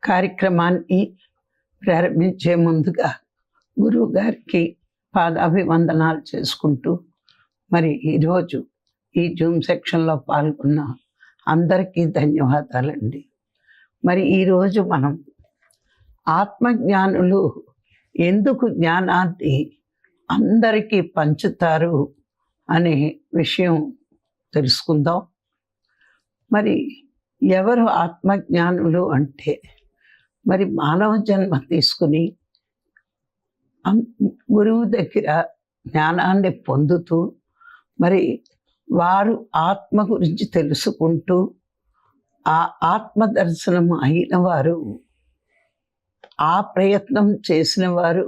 కార్యక్రమాన్ని ప్రారంభించే ముందుగా గురువు గారికి పాదాభివందనాలు చేసుకుంటూ, మరి ఈరోజు ఈ జూమ్ సెక్షన్లో పాల్గొన్న అందరికీ ధన్యవాదాలండి. మరి ఈరోజు మనం ఆత్మజ్ఞానులు ఎందుకు జ్ఞానాన్ని అందరికీ పంచుతారు అనే విషయం తెలుసుకుందాం. మరి ఎవరు ఆత్మజ్ఞానులు అంటే, మరి మానవ జన్మ తీసుకుని గురువు దగ్గర జ్ఞానాన్ని పొందుతూ, మరి వారు ఆత్మ గురించి తెలుసుకుంటూ, ఆ ఆత్మ దర్శనం అయిన వారు, ఆ ప్రయత్నం చేసిన వారు,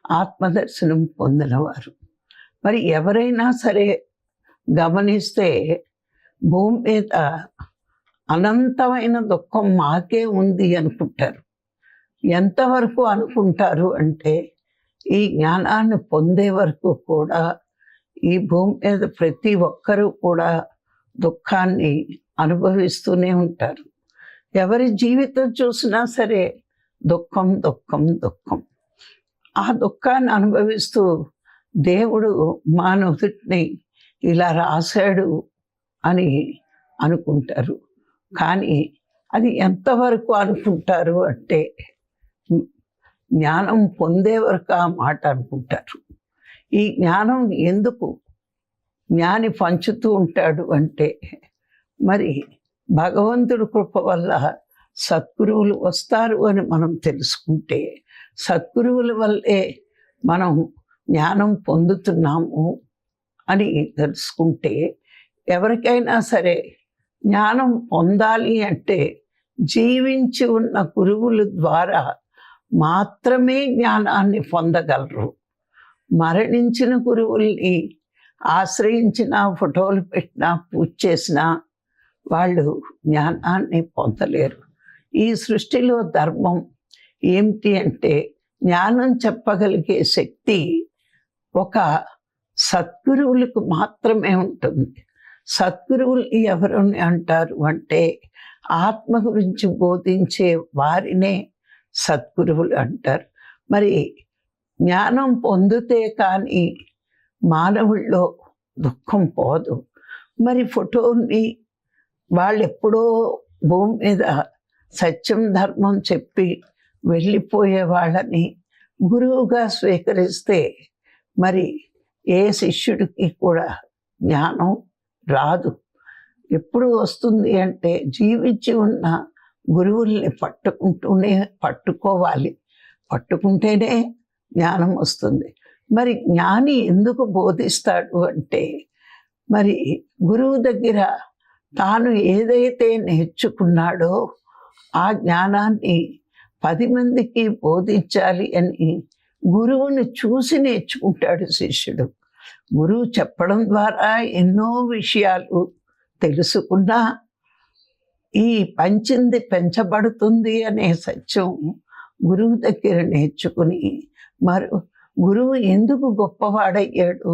ఆత్మదర్శనం పొందినవారు. మరి ఎవరైనా సరే గమనిస్తే భూమి మీద అనంతమైన దుఃఖం మాకే ఉంది అనుకుంటారు. ఎంతవరకు అనుకుంటారు అంటే, ఈ జ్ఞానాన్ని పొందే వరకు కూడా ఈ భూమి మీద ప్రతి ఒక్కరూ కూడా దుఃఖాన్ని అనుభవిస్తూనే ఉంటారు. ఎవరి జీవితం చూసినా సరే దుఃఖం దుఃఖం దుఃఖం. ఆ దుఃఖాన్ని అనుభవిస్తూ దేవుడు మానవుడిని ఇలా రాశాడు అని అనుకుంటారు. కానీ అది ఎంతవరకు అనుకుంటారు అంటే, జ్ఞానం పొందే వరకు ఆ మాట అనుకుంటారు. ఈ జ్ఞానం ఎందుకు జ్ఞాని పంచుతూ ఉంటాడు అంటే, మరి భగవంతుడి కృప వల్ల సద్గురువులు వస్తారు అని మనం తెలుసుకుంటే, సద్గురువుల వల్లే మనం జ్ఞానం పొందుతున్నాము అని తెలుసుకుంటే, ఎవరికైనా సరే జ్ఞానం పొందాలి అంటే జీవించి ఉన్న గురువుల ద్వారా మాత్రమే జ్ఞానాన్ని పొందగలరు. మరణించిన గురువుల్ని ఆశ్రయించిన, ఫోటోలు పెట్టినా, పూజ చేసినా వాళ్ళు జ్ఞానాన్ని పొందలేరు. ఈ సృష్టిలో ధర్మం ఏమిటి అంటే, జ్ఞానం చెప్పగలిగే శక్తి ఒక సద్గురువులకు మాత్రమే ఉంటుంది. సద్గురువులు ఎవరు అంటారు అంటే, ఆత్మ గురించి బోధించే వారినే సద్గురువులు అంటారు. మరి జ్ఞానం పొందితే కానీ మానవుల్లో దుఃఖం పోదు. మరి ఫోటోని వాళ్ళు ఎప్పుడో భూమి మీద సత్యం ధర్మం చెప్పి వెళ్ళిపోయే వాళ్ళని గురువుగా స్వీకరిస్తే మరి ఏ శిష్యుడికి కూడా జ్ఞానం రాదు. ఎప్పుడు వస్తుంది అంటే, జీవించి ఉన్న గురువుల్ని పట్టుకోవాలి. పట్టుకుంటేనే జ్ఞానం వస్తుంది. మరి జ్ఞాని ఎందుకు బోధిస్తాడు అంటే, మరి గురువు దగ్గర తాను ఏదైతే నేర్చుకున్నాడో ఆ జ్ఞానాన్ని 10 మందికి బోధించాలి అని గురువుని చూసి నేర్చుకుంటాడు శిష్యుడు. గురువు చెప్పడం ద్వారా ఎన్నో విషయాలు తెలుసుకున్నా, ఈ పంచింది పెంచబడుతుంది అనే సత్యం గురువు దగ్గర నేర్చుకుని, మరి గురువు ఎందుకు గొప్పవాడయ్యాడు,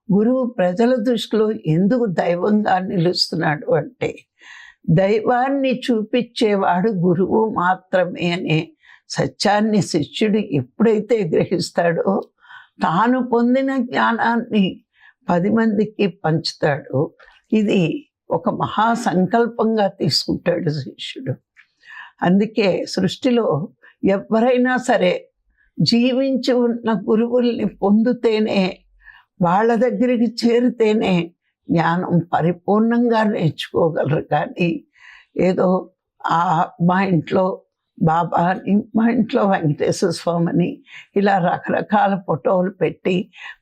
గురువు ప్రజల దృష్టిలో ఎందుకు దైవంగా నిలుస్తున్నాడు అంటే, దైవాన్ని చూపించేవాడు గురువు మాత్రమే అనే సత్యాన్ని శిష్యుడు ఎప్పుడైతే గ్రహిస్తాడో, తాను పొందిన జ్ఞానాన్ని 10 మందికి పంచుతాడు. ఇది ఒక మహా సంకల్పంగా తీసుకుంటాడు శిష్యుడు. అందుకే సృష్టిలో ఎవరైనా సరే జీవించి ఉన్న గురువుల్ని పొందితేనే, వాళ్ళ దగ్గరికి చేరితేనే జ్ఞానం పరిపూర్ణంగా నేర్చుకోగలరు. కానీ ఏదో మా ఇంట్లో బాబా అని, మా ఇంట్లో వెంకటేశ్వర స్వామి అని ఇలా రకరకాల ఫోటోలు పెట్టి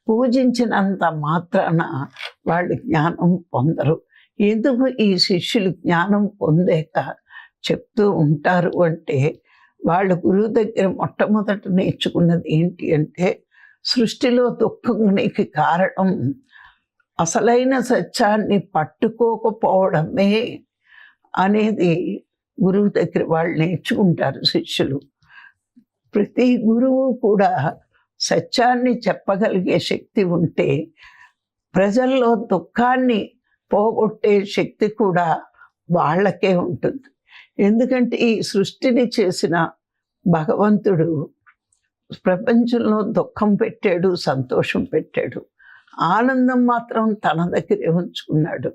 పూజించినంత మాత్రాన వాళ్ళు జ్ఞానం పొందరు. ఎందుకు ఈ శిష్యులు జ్ఞానం పొందాక చెప్తూ ఉంటారు అంటే, వాళ్ళ గురువు దగ్గర మొట్టమొదట నేర్చుకున్నది ఏంటి అంటే, సృష్టిలో దుఃఖానికి కారణం అసలైన సత్యాన్ని పట్టుకోకపోవడమే అనేది గురువు దగ్గర వాళ్ళు నేర్చుకుంటారు శిష్యులు. ప్రతి గురువు కూడా సత్యాన్ని చెప్పగలిగే శక్తి ఉంటే, ప్రజల్లో దుఃఖాన్ని పోగొట్టే శక్తి కూడా వాళ్ళకే ఉంటుంది. ఎందుకంటే ఈ సృష్టిని చేసిన భగవంతుడు ప్రపంచంలో దుఃఖం పెట్టాడు, సంతోషం పెట్టాడు, ఆనందం మాత్రం తన దగ్గరే ఉంచుకున్నాడు.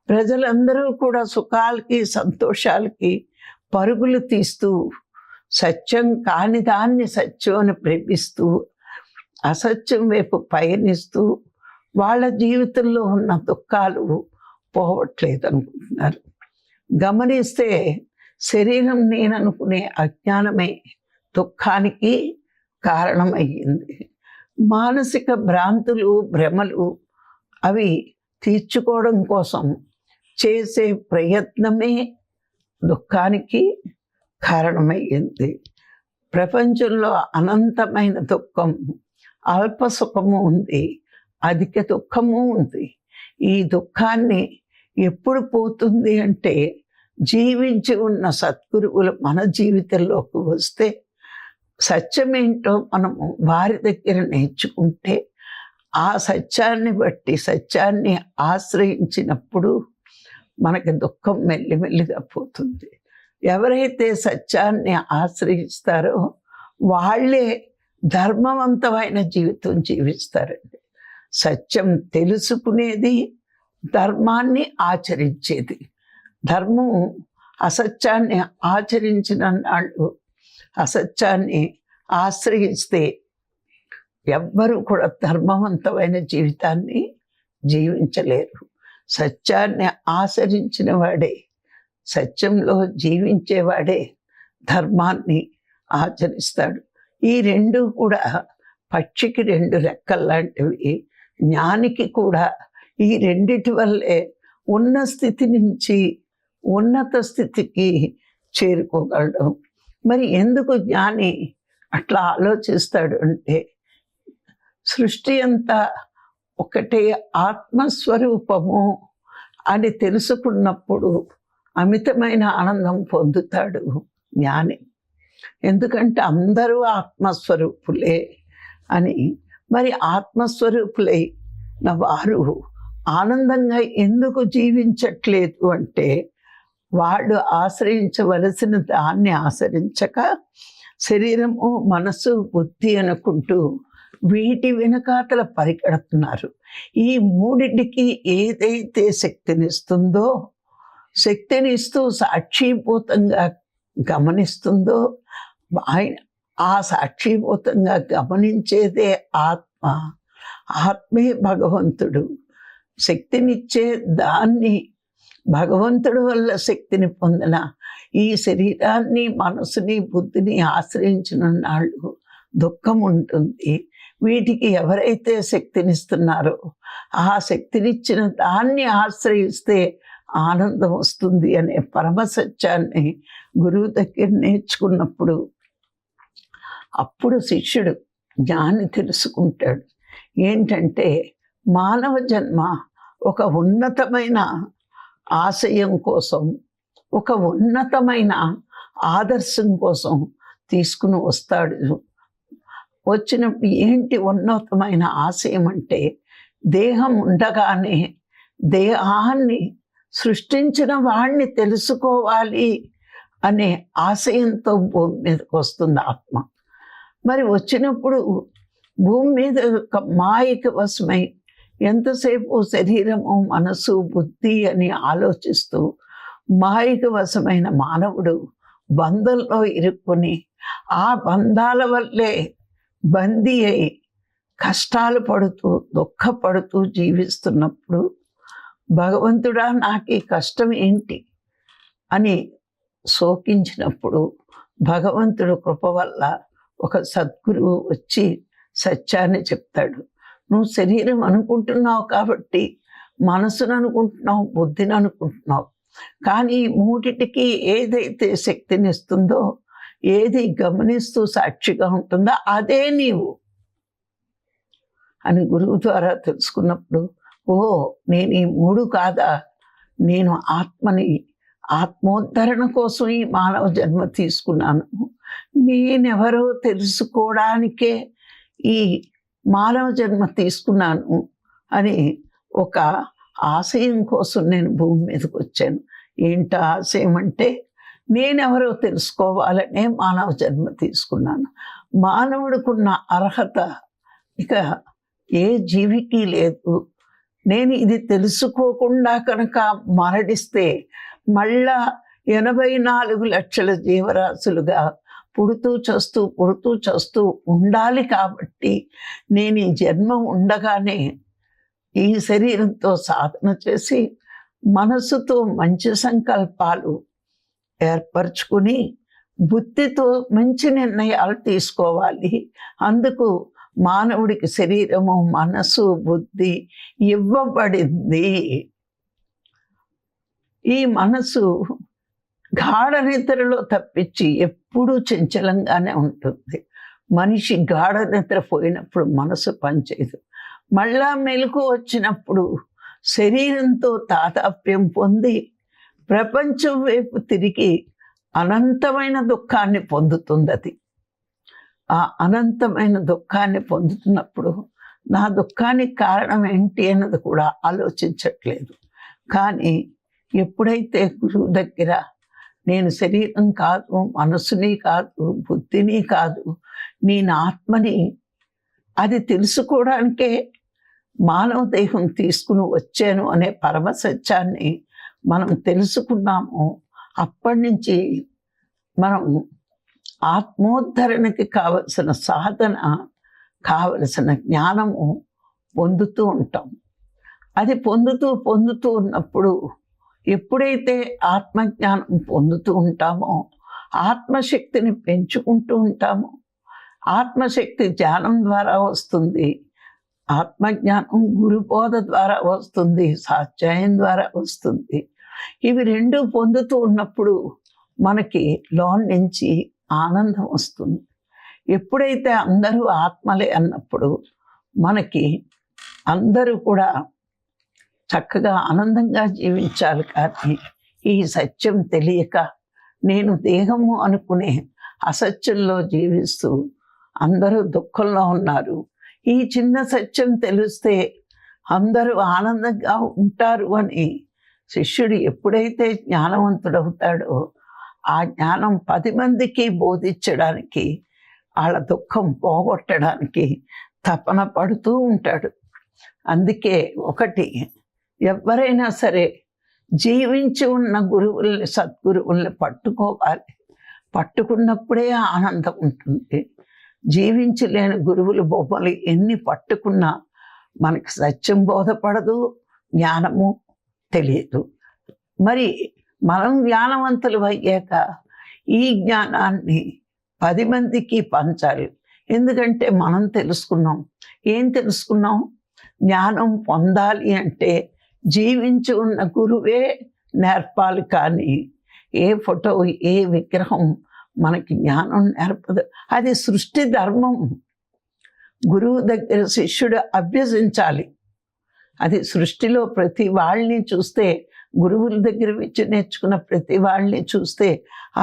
ప్రజలందరూ కూడా సుఖాలకి సంతోషాలకి పరుగులు తీస్తూ సత్యం కాని దాన్ని సత్యం అని ప్రేమిస్తూ అసత్యం వైపు పయనిస్తూ వాళ్ళ జీవితంలో ఉన్న దుఃఖాలు పోవట్లేదు అనుకుంటున్నారు. గమనిస్తే శరీరం నేననుకునే అజ్ఞానమే దుఃఖానికి కారణమయ్యింది. మానసిక భ్రాంతులు, భ్రమలు అవి తీర్చుకోవడం కోసం చేసే ప్రయత్నమే దుఃఖానికి కారణమయ్యింది. ప్రపంచంలో అనంతమైన దుఃఖం, అల్ప సుఖము ఉంది, అధిక దుఃఖము ఉంది. ఈ దుఃఖాన్ని ఎప్పుడు పోతుంది అంటే జీవించి ఉన్న సద్గురువులు మన జీవితంలోకి వస్తే సత్యమేంటో మనము వారి దగ్గర నేర్చుకుంటే ఆ సత్యాన్ని బట్టి సత్యాన్ని ఆశ్రయించినప్పుడు మనకి దుఃఖం మెల్లిమెల్లిగా పోతుంది. ఎవరైతే సత్యాన్ని ఆశ్రయిస్తారో వాళ్ళే ధర్మవంతమైన జీవితం జీవిస్తారండి. సత్యం తెలుసుకునేది, ధర్మాన్ని ఆచరించేది. ధర్మం అసత్యాన్ని ఆచరించిన నాళ్ళు, అసత్యాన్ని ఆశ్రయిస్తే ఎవ్వరూ కూడా ధర్మవంతమైన జీవితాన్ని జీవించలేరు. సత్యాన్ని ఆచరించిన వాడే, సత్యంలో జీవించేవాడే ధర్మాన్ని ఆచరిస్తాడు. ఈ రెండు కూడా పక్షికి రెండు రెక్కల్లాంటివి. జ్ఞానికి కూడా ఈ రెండిటి వల్లే ఉన్న స్థితి నుంచి ఉన్నత స్థితికి చేరుకోగలడు. మరి ఎందుకు జ్ఞాని అట్లా ఆలోచిస్తాడు అంటే సృష్టి అంతా ఒకటే ఆత్మస్వరూపము అని తెలుసుకున్నప్పుడు అమితమైన ఆనందం పొందుతాడు జ్ఞాని. ఎందుకంటే అందరూ ఆత్మస్వరూపులే అని. మరి ఆత్మస్వరూపులైన వారు ఆనందంగా ఎందుకు జీవించట్లేదు అంటే వాళ్ళు ఆశ్రయించవలసిన దాన్ని ఆశ్రయించక శరీరము, మనసు, బుద్ధి అనుకుంటూ వీటి వెనకాతల పరిగెడుతున్నారు. ఈ మూడింటికి ఏదైతే శక్తినిస్తుందో, శక్తినిస్తూ సాక్షిభూతంగా గమనిస్తుందో, ఆ సాక్షిభూతంగా గమనించేదే ఆత్మ. ఆత్మే భగవంతుడు. శక్తినిచ్చే దాన్ని భగవంతుడు వల్ల శక్తిని పొందిన ఈ శరీరాన్ని, మనసుని, బుద్ధిని ఆశ్రయించిన నాళ్ళు దుఃఖం ఉంటుంది. వీటికి ఎవరైతే శక్తినిస్తున్నారో ఆ శక్తినిచ్చిన దాన్ని ఆశ్రయిస్తే ఆనందం వస్తుంది అనే పరమసత్యాన్ని గురువు దగ్గర నేర్చుకున్నప్పుడు అప్పుడు శిష్యుడు జ్ఞాని తెలుసుకుంటాడు. ఏంటంటే మానవ జన్మ ఒక ఉన్నతమైన ఆశయం కోసం, ఒక ఉన్నతమైన ఆదర్శం కోసం తీసుకుని వస్తాడు. వచ్చినప్పుడు ఏంటి ఉన్నతమైన ఆశయం అంటే దేహం ఉండగానే దేహాన్ని సృష్టించిన వాడిని తెలుసుకోవాలి అనే ఆశయంతో భూమి మీదకి వస్తుంది ఆత్మ. మరి వచ్చినప్పుడు భూమి మీద మాయకి వశమై ఎంతసేపు శరీరము, మనసు, బుద్ధి అని ఆలోచిస్తూ మాయకి వశమైన మానవుడు బంధంలో ఇరుక్కుని ఆ బంధాల వల్లే బందీ అయి కష్టాలు పడుతూ దుఃఖపడుతూ జీవిస్తున్నప్పుడు భగవంతుడా నాకు ఈ కష్టం ఏంటి అని శోకించినప్పుడు భగవంతుడు కృప వల్ల ఒక సద్గురువు వచ్చి సత్యాన్ని చెప్తాడు. నువ్వు శరీరం అనుకుంటున్నావు కాబట్టి మనసును అనుకుంటున్నావు, బుద్ధిని అనుకుంటున్నావు, కానీ మూటిటికి ఏదైతే శక్తినిస్తుందో, ఏది గమనిస్తూ సాక్షిగా ఉంటుందో అదే నీవు అని గురువు ద్వారా తెలుసుకున్నప్పుడు, ఓ నేను ఈ మూడు కాదా, నేను ఆత్మని, ఆత్మోద్ధరణ కోసం ఈ మానవ జన్మ తీసుకున్నాను, నేనెవరో తెలుసుకోవడానికే ఈ మానవ జన్మ తీసుకున్నాను అని ఒక ఆశయం కోసం నేను భూమి మీదకి వచ్చాను. ఏంటి ఆశయం అంటే నేనెవరో తెలుసుకోవాలనే మానవ జన్మ తీసుకున్నాను. మానవుడికున్న అర్హత ఇక ఏ జీవికి లేదు. నేను ఇది తెలుసుకోకుండా కనుక మరణిస్తే మళ్ళా 84 లక్షల జీవరాశులుగా పుడుతూ చస్తూ ఉండాలి. కాబట్టి నేను ఈ జన్మ ఉండగానే ఈ శరీరంతో సాధన చేసి మనసుతో మంచి సంకల్పాలు ఏర్పరచుకుని బుద్ధితో మంచి నిర్ణయాలు తీసుకోవాలి. అందుకు మానవుడికి శరీరము, మనసు, బుద్ధి ఇవ్వబడింది. ఈ మనసు గాఢ నిద్రలో తప్పించి ఎప్పుడూ చంచలంగానే ఉంటుంది. మనిషి గాఢ నిద్ర పోయినప్పుడు మనసు పనిచేయదు. మళ్ళా మెలకు వచ్చినప్పుడు శరీరంతో తాదాప్యం పొంది ప్రపంచం వైపు తిరిగి అనంతమైన దుఃఖాన్ని పొందుతుంది. అది ఆ అనంతమైన దుఃఖాన్ని పొందుతున్నప్పుడు నా దుఃఖానికి కారణం ఏంటి అన్నది కూడా ఆలోచించట్లేదు. కానీ ఎప్పుడైతే గురువు దగ్గర నేను శరీరం కాదు, మనసుని కాదు, బుద్ధిని కాదు, నేను ఆత్మని, అది తెలుసుకోవడానికే మానవ దేహం తీసుకుని వచ్చాను అనే పరమ సత్యాన్ని మనం తెలుసుకున్నాము. అప్పటి నుంచి మనం ఆత్మోద్ధరణకి కావలసిన సాధన, కావలసిన జ్ఞానము పొందుతూ ఉంటాం. అది పొందుతూ ఉన్నప్పుడు ఎప్పుడైతే ఆత్మజ్ఞానం పొందుతూ ఉంటామో, ఆత్మశక్తిని పెంచుకుంటూ ఉంటామో, ఆత్మశక్తి ధ్యానం ద్వారా వస్తుంది, ఆత్మజ్ఞానం గురుబోధ ద్వారా వస్తుంది, స్వాధ్యాయం ద్వారా వస్తుంది. ఇవి రెండు పొందుతూ ఉన్నప్పుడు మనకి లోన్ నుంచి ఆనందం వస్తుంది. ఎప్పుడైతే అందరూ ఆత్మలే అన్నప్పుడు మనకి అందరూ కూడా చక్కగా ఆనందంగా జీవించాలి. కానీ ఈ సత్యం తెలియక నేను దేహము అనుకునే అసత్యంలో జీవిస్తూ అందరూ దుఃఖంలో ఉన్నారు. ఈ చిన్న సత్యం తెలిస్తే అందరూ ఆనందంగా ఉంటారు అని శిష్యుడు ఎప్పుడైతే జ్ఞానవంతుడవుతాడో ఆ జ్ఞానం 10 మందికి బోధించడానికి, వాళ్ళ దుఃఖం పోగొట్టడానికి తపన పడుతూ ఉంటాడు. అందుకే ఒకటి, ఎవరైనా సరే జీవించి ఉన్న గురువుల్ని, సద్గురువుల్ని పట్టుకోవాలి. పట్టుకున్నప్పుడే ఆనందం ఉంటుంది. జీవించి లేని గురువులు, బొమ్మలు ఎన్ని పట్టుకున్నా మనకి సత్యం బోధపడదు, జ్ఞానము తెలియదు. మరి మనం జ్ఞానవంతులు అయ్యాక ఈ జ్ఞానాన్ని 10 మందికి పంచాలి. ఎందుకంటే మనం తెలుసుకున్నాం. ఏం తెలుసుకున్నాం? జ్ఞానం పొందాలి అంటే జీవించి ఉన్న గురువే నేర్పాలి. కానీ ఏ ఫోటో, ఏ విగ్రహం మనకి జ్ఞానం నేర్పదు. అది సృష్టి ధర్మం. గురువు దగ్గర శిష్యుడు అభ్యసించాలి. అది సృష్టిలో ప్రతి వాళ్ళని చూస్తే, గురువుల దగ్గర విద్య నేర్చుకున్న ప్రతి వాళ్ళని చూస్తే,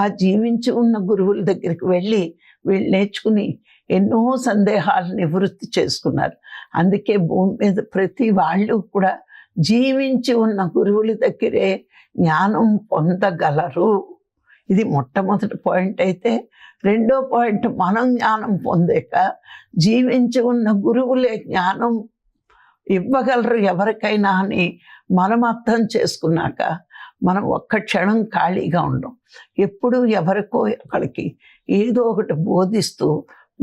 ఆ జీవించి ఉన్న గురువుల దగ్గరికి వెళ్ళి వీళ్ళు నేర్చుకుని ఎన్నో సందేహాలు నివృత్తి చేసుకున్నారు. అందుకే భూమి మీద ప్రతి వాళ్ళు కూడా జీవించి ఉన్న గురువుల దగ్గరే జ్ఞానం పొందగలరు. ఇది మొట్టమొదటి పాయింట్. అయితే రెండో పాయింట్, మనం జ్ఞానం పొందాక జీవించి ఉన్న గురువులే జ్ఞానం ఇవ్వగలరు ఎవరికైనా అని మనం అర్థం చేసుకున్నాక మనం ఒక్క క్షణం ఖాళీగా ఉండం. ఎప్పుడు ఎవరికో ఒకరికి ఏదో ఒకటి బోధిస్తూ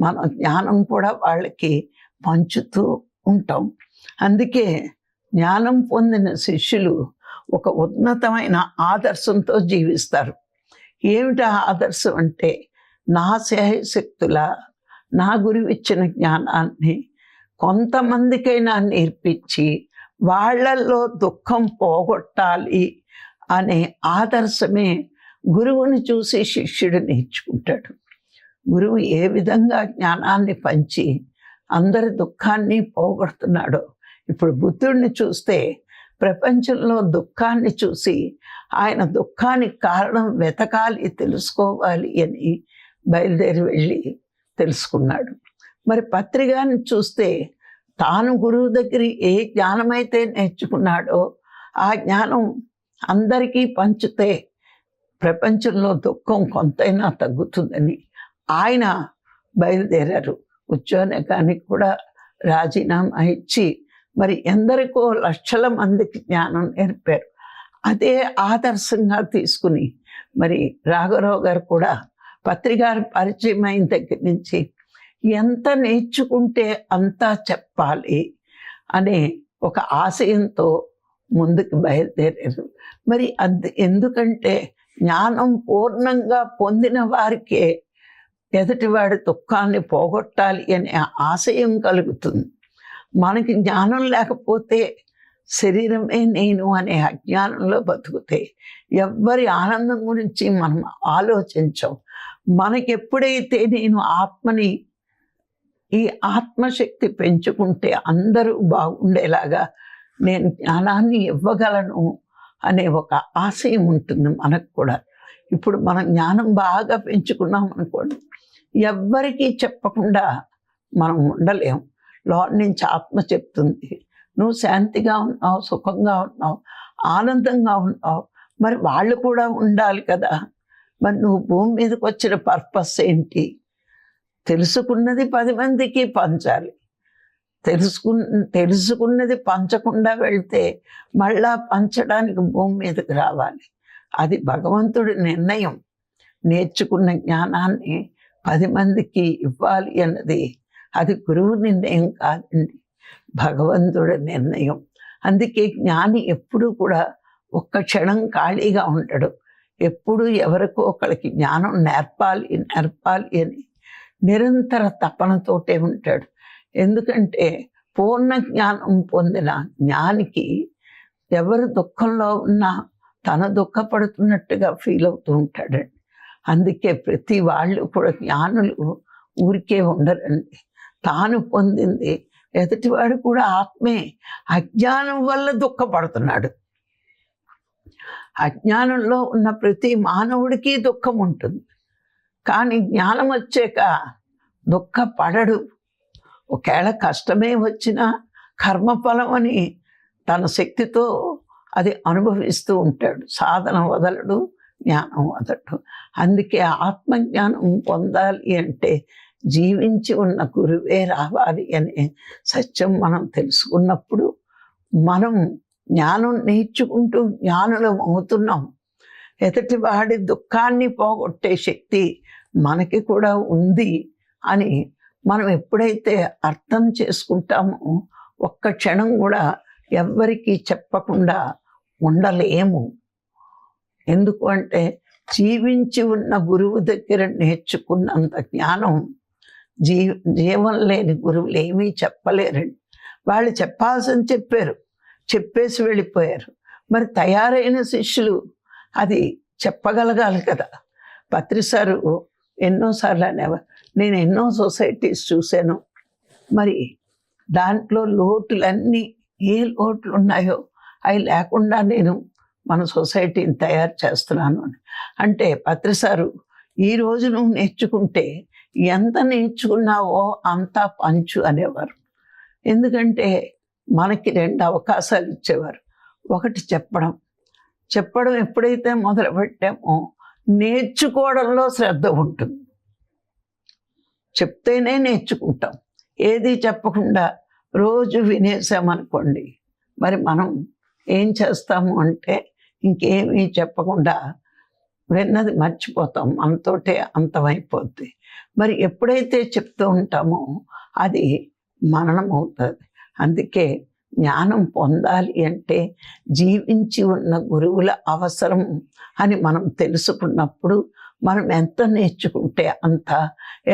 మన జ్ఞానం కూడా వాళ్ళకి పంచుతూ ఉంటాం. అందుకే జ్ఞానం పొందిన శిష్యులు ఒక ఉన్నతమైన ఆదర్శంతో జీవిస్తారు. ఏమిటా ఆదర్శం అంటే, నా శక్తుల, నా గురువు ఇచ్చిన జ్ఞానాన్ని కొంతమందికైనా నేర్పించి వాళ్ళల్లో దుఃఖం పోగొట్టాలి అనే ఆదర్శమే గురువుని చూసి శిష్యుడు నేర్చుకుంటాడు. గురువు ఏ విధంగా జ్ఞానాన్ని పంచి అందరి దుఃఖాన్ని పోగొడుతున్నాడో. ఇప్పుడు బుద్ధుడిని చూస్తే ప్రపంచంలో దుఃఖాన్ని చూసి ఆయన దుఃఖానికి కారణం వెతకాలి, తెలుసుకోవాలి అని బయలుదేరి వెళ్ళి తెలుసుకున్నాడు. మరి పత్రికాని చూస్తే తాను గురువు దగ్గర ఏ జ్ఞానమైతే నేర్చుకున్నాడో ఆ జ్ఞానం అందరికీ పంచితే ప్రపంచంలో దుఃఖం కొంతైనా తగ్గుతుందని ఆయన బయలుదేరారు. ఉద్యోగానికి కూడా రాజీనామా ఇచ్చి మరి ఎందరికో లక్షల మందికి జ్ఞానం నేర్పారు. అదే ఆదర్శంగా తీసుకుని మరి రాఘవరావు గారు కూడా పత్రికారు పరిచయం అయిన దగ్గర నుంచి ఎంత నేర్చుకుంటే అంతా చెప్పాలి అనే ఒక ఆశయంతో ముందుకు బయలుదేరారు. మరి ఎందుకంటే జ్ఞానం పూర్ణంగా పొందిన వారికే ఎదుటివాడి దుఃఖాన్ని పోగొట్టాలి అనే ఆశయం కలుగుతుంది. మనకి జ్ఞానం లేకపోతే శరీరమే నేను అనే అజ్ఞానంలో బతుకుతే ఎవ్వరి ఆనందం గురించి మనం ఆలోచించం. మనకెప్పుడైతే నేను ఆత్మని, ఈ ఆత్మశక్తి పెంచుకుంటే అందరూ బాగుండేలాగా నేను జ్ఞానాన్ని ఇవ్వగలను అనే ఒక ఆశయం ఉంటుంది మనకు కూడా. ఇప్పుడు మనం జ్ఞానం బాగా పెంచుకున్నాం అనుకోండి, ఎవ్వరికీ చెప్పకుండా మనం ఉండలేం. లోన్ నుంచి ఆత్మ చెప్తుంది, నువ్వు శాంతిగా ఉన్నావు, సుఖంగా ఉన్నావు, ఆనందంగా ఉన్నావు, మరి వాళ్ళు కూడా ఉండాలి కదా. మరి నువ్వు భూమి మీదకి వచ్చిన పర్పస్ ఏంటి? తెలుసుకున్నది 10 మందికి పంచాలి. తెలుసుకున్నది పంచకుండా వెళ్తే మళ్ళా పంచడానికి భూమి మీదకి రావాలి. అది భగవంతుడి నిర్ణయం. నేర్చుకున్న జ్ఞానాన్ని 10 మందికి ఇవ్వాలి అన్నది అది గురువు నిర్ణయం కాదండి, భగవంతుడి నిర్ణయం. అందుకే జ్ఞాని ఎప్పుడూ కూడా ఒక్క క్షణం ఖాళీగా ఉండడు. ఎప్పుడు ఎవరికో ఒకరికి జ్ఞానం నేర్పాలి అని నిరంతర తపనతోటే ఉంటాడు. ఎందుకంటే పూర్ణ జ్ఞానం పొందిన జ్ఞానికి ఎవరు దుఃఖంలో ఉన్నా తన దుఃఖపడుతున్నట్టుగా ఫీల్ అవుతూ ఉంటాడండి. అందుకే ప్రతి వాళ్ళు కూడా జ్ఞానులు ఊరికే ఉండరండి. తాను పొందింది ఎదుటివాడు కూడా ఆత్మే. అజ్ఞానం వల్ల దుఃఖపడుతున్నాడు. అజ్ఞానంలో ఉన్న ప్రతి మానవుడికి దుఃఖం ఉంటుంది, కానీ జ్ఞానం వచ్చాక దుఃఖపడడు. ఒకవేళ కష్టమే వచ్చినా కర్మఫలం అని తన శక్తితో అది అనుభవిస్తూ ఉంటాడు. సాధన వదలడు, జ్ఞానం వదలడు. అందుకే ఆత్మజ్ఞానం పొందాలి అంటే జీవించి ఉన్న గురువే రావాలి అనే సత్యం మనం తెలుసుకున్నప్పుడు మనం జ్ఞానం నేర్చుకుంటూ జ్ఞానులం అవుతున్నాం. ఎదుటి వాడి దుఃఖాన్ని పోగొట్టే శక్తి మనకి కూడా ఉంది అని మనం ఎప్పుడైతే అర్థం చేసుకుంటామో ఒక్క క్షణం కూడా ఎవ్వరికీ చెప్పకుండా ఉండలేము. ఎందుకు అంటే జీవించి ఉన్న గురువు దగ్గర నేర్చుకున్నంత జ్ఞానం జీవం లేని గురువులు ఏమీ చెప్పలేరండి. వాళ్ళు చెప్పాల్సింది చెప్పారు, చెప్పేసి వెళ్ళిపోయారు. మరి తయారైన శిష్యులు అది చెప్పగలగాలి కదా. పత్రిసారు ఎన్నోసార్లు అనేవారు, నేను ఎన్నో సొసైటీస్ చూశాను, మరి దాంట్లో లోటులన్నీ ఏ లోట్లు ఉన్నాయో అవి లేకుండా నేను మన సొసైటీని తయారు చేస్తున్నాను అని. అంటే పత్రిసారు ఈరోజు నువ్వు నేర్చుకుంటే ఎంత నేర్చుకున్నావో అంతా పంచు అనేవారు. ఎందుకంటే మనకి 2 అవకాశాలు ఇచ్చేవారు. ఒకటి చెప్పడం ఎప్పుడైతే మొదలుపెట్టామో నేర్చుకోవడంలో శ్రద్ధ ఉంటుంది. చెప్తేనే నేర్చుకుంటాం. ఏది చెప్పకుండా రోజు వినేసామనుకోండి, మరి మనం ఏం చేస్తాము అంటే ఇంకేమీ చెప్పకుండా విన్నది మర్చిపోతాం, మనతోటే అంతమైపోద్ది. మరి ఎప్పుడైతే చెప్తూ ఉంటామో అది మననం అవుతుంది. అందుకే జ్ఞానం పొందాలి అంటే జీవించి ఉన్న గురువుల అవసరం అని మనం తెలుసుకున్నప్పుడు మనం ఎంత నేర్చుకుంటే అంత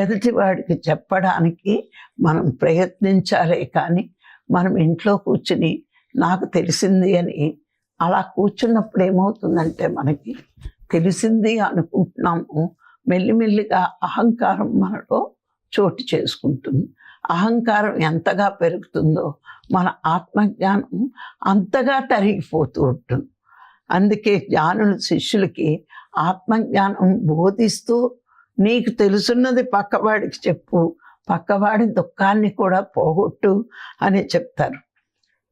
ఎదుటివాడికి చెప్పడానికి మనం ప్రయత్నించాలే. కానీ మనం ఇంట్లో కూర్చుని నాకు తెలిసింది అని అలా కూర్చున్నప్పుడు ఏమవుతుందంటే మనకి తెలిసింది అనుకుంటున్నాము, మెల్లిమెల్లిగా అహంకారం మనలో చోటు చేసుకుంటుంది. అహంకారం ఎంతగా పెరుగుతుందో మన ఆత్మజ్ఞానం అంతగా తరిగిపోతూ ఉంటుంది. అందుకే జ్ఞానుల శిష్యులకి ఆత్మజ్ఞానం బోధిస్తూ నీకు తెలుసున్నది పక్కవాడికి చెప్పు, పక్కవాడి దుఃఖాన్ని కూడా పోగొట్టు అని చెప్తారు.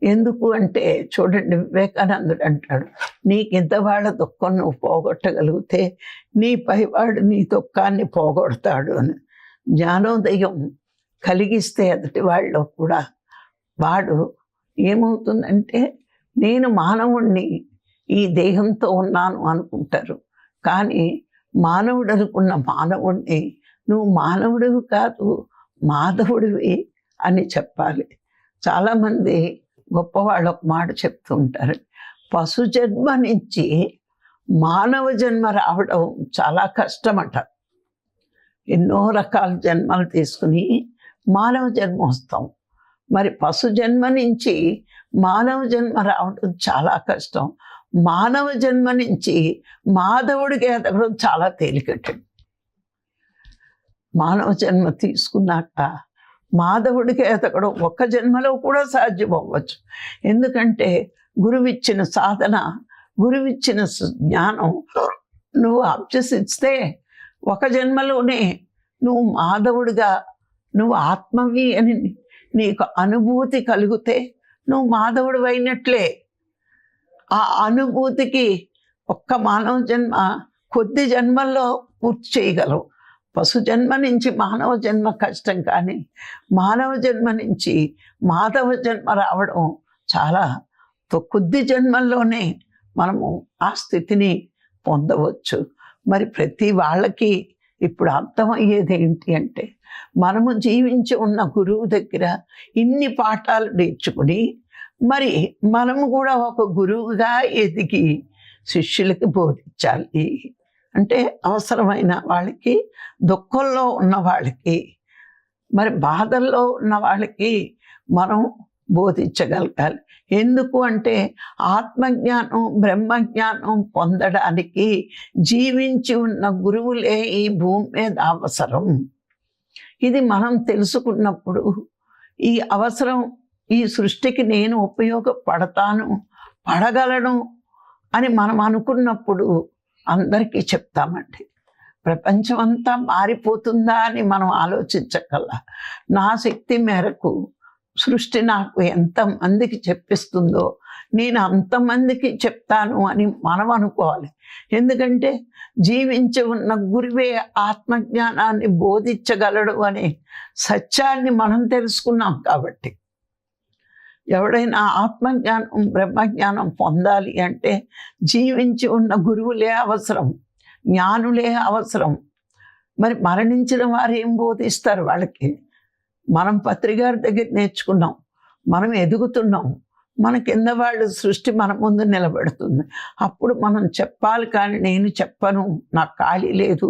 ఎందుకు అంటే చూడండి, వివేకానందుడు అంటాడు, నీకింత వాళ్ళ దుఃఖం నువ్వు పోగొట్టగలిగితే నీ పైవాడు నీ దుఃఖాన్ని పోగొడతాడు అని. జ్ఞానోదయం కలిగిస్తే ఎదుటి వాళ్ళలో కూడా వాడు ఏమవుతుందంటే నేను మానవుణ్ణి, ఈ దేహంతో ఉన్నాను అనుకుంటారు. కానీ మానవుడు అనుకున్న మానవుణ్ణి నువ్వు మానవుడివి కాదు, మాధవుడివి అని చెప్పాలి. చాలామంది గొప్పవాళ్ళు ఒక మాట చెప్తూ ఉంటారు, పశు జన్మ నుంచి మానవ జన్మ రావడం చాలా కష్టమట. ఎన్నో రకాల జన్మలు తీసుకుని మానవ జన్మ వస్తాం. మరి పశు జన్మ నుంచి మానవ జన్మ రావడం చాలా కష్టం. మానవ జన్మ నుంచి మాధవుడికి ఎదగడం చాలా తేలికటండి. మానవ జన్మ తీసుకున్నాక మాధవుడికి ఎదగడం ఒక్క జన్మలో కూడా సాధ్యం అవ్వచ్చు. ఎందుకంటే గురువిచ్చిన సాధన, గురువిచ్చిన జ్ఞానం నువ్వు అభ్యసిస్తే ఒక జన్మలోనే నువ్వు మాధవుడిగా, నువ్వు ఆత్మవి అని నీకు అనుభూతి కలిగితే నువ్వు మాధవుడు అయినట్లే. ఆ అనుభూతికి ఒక్క మానవ జన్మ కొద్ది జన్మల్లో పూర్తి చేయగలవు. పశు జన్మ నుంచి మానవ జన్మ కష్టం, కానీ మానవ జన్మ నుంచి మాధవ జన్మ రావడం చాలా కొద్ది జన్మల్లోనే మనము ఆ స్థితిని పొందవచ్చు. మరి ప్రతి వాళ్ళకి ఇప్పుడు అర్థమయ్యేది ఏంటి అంటే, మనము జీవించి ఉన్న గురువు దగ్గర ఇన్ని పాఠాలు నేర్చుకుని మరి మనము కూడా ఒక గురువుగా ఎదిగి శిష్యులకి బోధించాలి. అంటే అవసరమైన వాళ్ళకి, దుఃఖంలో ఉన్న వాళ్ళకి, మరి బాధల్లో ఉన్న వాళ్ళకి మనం బోధించగలగాలి. ఎందుకు అంటే ఆత్మజ్ఞానం, బ్రహ్మజ్ఞానం పొందడానికి జీవించి ఉన్న గురువులే ఈ భూమి మీద అవసరం. ఇది మనం తెలుసుకున్నప్పుడు ఈ అవసరం, ఈ సృష్టికి నేను ఉపయోగపడతాను, పడగలను అని మనం అనుకున్నప్పుడు అందరికీ చెప్తామండి. ప్రపంచం అంతా మారిపోతుందా అని మనం ఆలోచించగల, నా శక్తి మేరకు సృష్టి నాకు ఎంతమందికి చెప్పిస్తుందో నేను అంతమందికి చెప్తాను అని మనం అనుకోవాలి. ఎందుకంటే జీవించి ఉన్న గురువే ఆత్మజ్ఞానాన్ని బోధించగలడు అనే సత్యాన్ని మనం తెలుసుకున్నాం. కాబట్టి ఎవడైనా ఆత్మజ్ఞానం, బ్రహ్మజ్ఞానం పొందాలి అంటే జీవించి ఉన్న గురువులే అవసరం, జ్ఞానులే అవసరం. మరి మరణించిన వారు ఏం బోధిస్తారు వాళ్ళకి? మనం పత్రిగారి దగ్గర నేర్చుకున్నాం, మనం ఎదుగుతున్నాం, మన కింద వాళ్ళు సృష్టి మన ముందు నిలబెడుతుంది. అప్పుడు మనం చెప్పాలి, కానీ నేను చెప్పను, నాకు ఖాళీ లేదు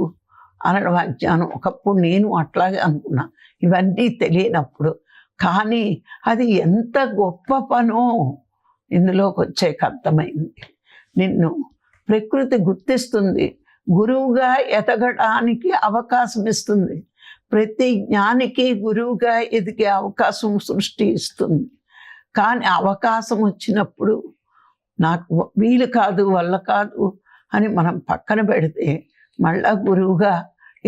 అనడం అజ్ఞానం. ఒకప్పుడు నేను అట్లాగే అనుకున్నా, ఇవన్నీ తెలియనప్పుడు. కానీ అది ఎంత గొప్ప పనో ఇందులోకి వచ్చాక అర్థమైంది. నిన్ను ప్రకృతి గుర్తిస్తుంది, గురువుగా ఎదగడానికి అవకాశం ఇస్తుంది. ప్రతి జ్ఞానికి గురువుగా ఎదిగే అవకాశం సృష్టి ఇస్తుంది. కానీ అవకాశం వచ్చినప్పుడు నాకు వీలు కాదు, వల్ల కాదు అని మనం పక్కన పెడితే మళ్ళా గురువుగా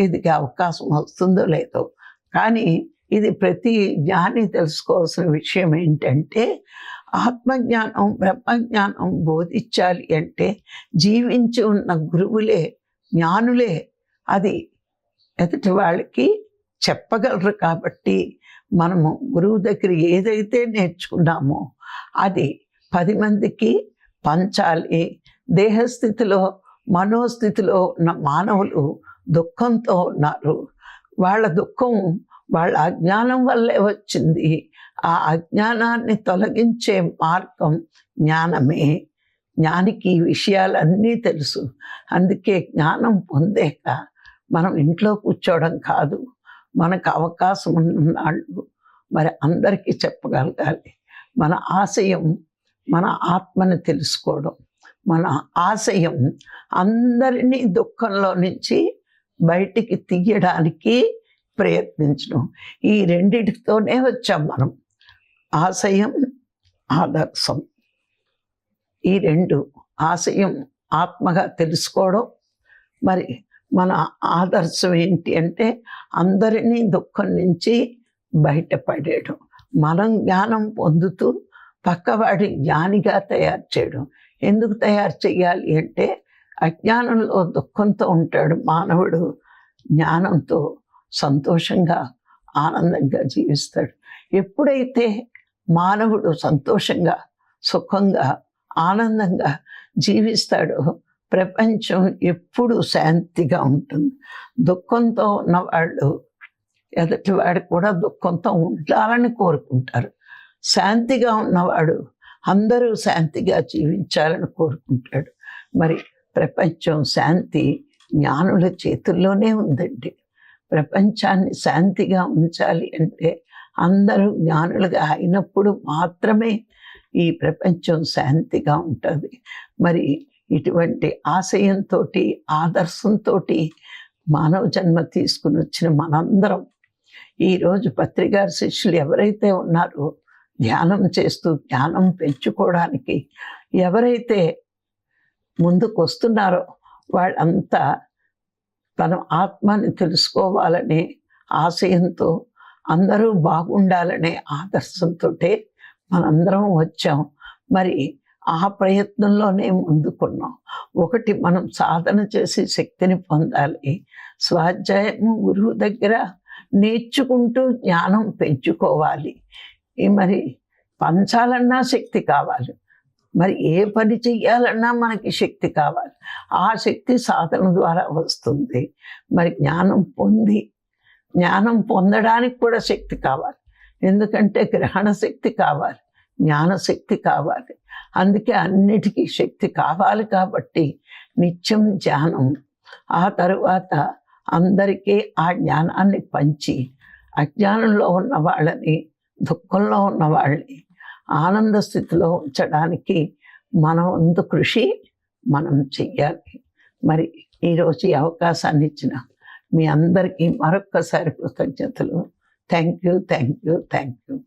ఎదిగే అవకాశం వస్తుందో లేదో. కానీ ఇది ప్రతి జ్ఞాని తెలుసుకోవాల్సిన విషయం ఏంటంటే, ఆత్మజ్ఞానం, బ్రహ్మజ్ఞానం బోధించాలి అంటే జీవించి ఉన్న గురువులే, జ్ఞానులే అది ఎదుటి వాళ్ళకి చెప్పగలరు. కాబట్టి మనము గురువు దగ్గర ఏదైతే నేర్చుకున్నామో అది 10 మందికి పంచాలి. దేహస్థితిలో, మనోస్థితిలో ఉన్న మానవులు దుఃఖంతో ఉన్నారు. వాళ్ళ దుఃఖం వాళ్ళ అజ్ఞానం వల్లే వచ్చింది. ఆ అజ్ఞానాన్ని తొలగించే మార్గం జ్ఞానమే. జ్ఞానికి ఈ విషయాలన్నీ తెలుసు. అందుకే జ్ఞానం పొందాక మనం ఇంట్లో కూర్చోవడం కాదు, మనకు అవకాశం ఉన్నాళ్ళు మరి అందరికీ చెప్పగలగాలి. మన ఆశయం మన ఆత్మని తెలుసుకోవడం, మన ఆశయం అందరినీ దుఃఖంలో నుంచి బయటికి తీయడానికి ప్రయత్నించడం. ఈ రెండిటితోనే వచ్చాం మనం. ఆశయం, ఆదర్శం. ఈ రెండు, ఆశయం ఆత్మగా తెలుసుకోవడం, మరి మన ఆదర్శం ఏంటి అంటే అందరినీ దుఃఖం నుంచి బయటపడేయడం. మనం జ్ఞానం పొందుతూ పక్కవాడి జ్ఞానిగా తయారు చేయడం. ఎందుకు తయారు చేయాలి అంటే అజ్ఞానంలో దుఃఖంతో ఉంటాడు మానవుడు, జ్ఞానంతో సంతోషంగా ఆనందంగా జీవిస్తాడు. ఎప్పుడైతే మానవుడు సంతోషంగా సుఖంగా ఆనందంగా జీవిస్తాడో ప్రపంచం ఎప్పుడు శాంతిగా ఉంటుంది. దుఃఖంతో ఉన్నవాళ్ళు ఎదుటివాడు కూడా దుఃఖంతో ఉండాలని కోరుకుంటారు. శాంతిగా ఉన్నవాడు అందరూ శాంతిగా జీవించాలని కోరుకుంటాడు. మరి ప్రపంచం శాంతి జ్ఞానుల చేతుల్లోనే ఉందండి. ప్రపంచాన్ని శాంతిగా ఉంచాలి అంటే అందరూ జ్ఞానులుగా అయినప్పుడు మాత్రమే ఈ ప్రపంచం శాంతిగా ఉంటుంది. మరి ఇటువంటి ఆశయంతో ఆదర్శంతో మానవ జన్మ తీసుకుని వచ్చిన మనందరం ఈరోజు పత్రిగారి శిష్యులు ఎవరైతే ఉన్నారో ధ్యానం చేస్తూ జ్ఞానం పెంచుకోవడానికి ఎవరైతే ముందుకు వస్తున్నారో వాళ్ళంతా తన ఆత్మని తెలుసుకోవాలనే ఆశయంతో అందరూ బాగుండాలనే ఆదర్శంతో మనందరం వచ్చాం. మరి ఆ ప్రయత్నంలోనే ముందుకున్నాం. ఒకటి, మనం సాధన చేసి శక్తిని పొందాలి. స్వాధ్యాయము గురువు దగ్గర నేర్చుకుంటూ జ్ఞానం పెంచుకోవాలి. మరి పంచాలన్నా శక్తి కావాలి. మరి ఏ పని చెయ్యాలన్నా మనకి శక్తి కావాలి. ఆ శక్తి సాధన ద్వారా వస్తుంది. మరి జ్ఞానం పొందడానికి కూడా శక్తి కావాలి. ఎందుకంటే గ్రహణ శక్తి కావాలి, జ్ఞానశక్తి కావాలి. అందుకే అన్నిటికీ శక్తి కావాలి. కాబట్టి నిత్యం ధ్యానం, ఆ తరువాత అందరికీ ఆ జ్ఞానాన్ని పంచి అజ్ఞానంలో ఉన్న వాళ్ళని, దుఃఖంలో ఉన్న వాళ్ళని ఆనంద స్థితిలో ఉంచడానికి మన వంతు కృషి మనం చెయ్యాలి. మరి ఈరోజు ఈ అవకాశాన్ని ఇచ్చిన మీ అందరికీ మరొక్కసారి కృతజ్ఞతలు. Thank you.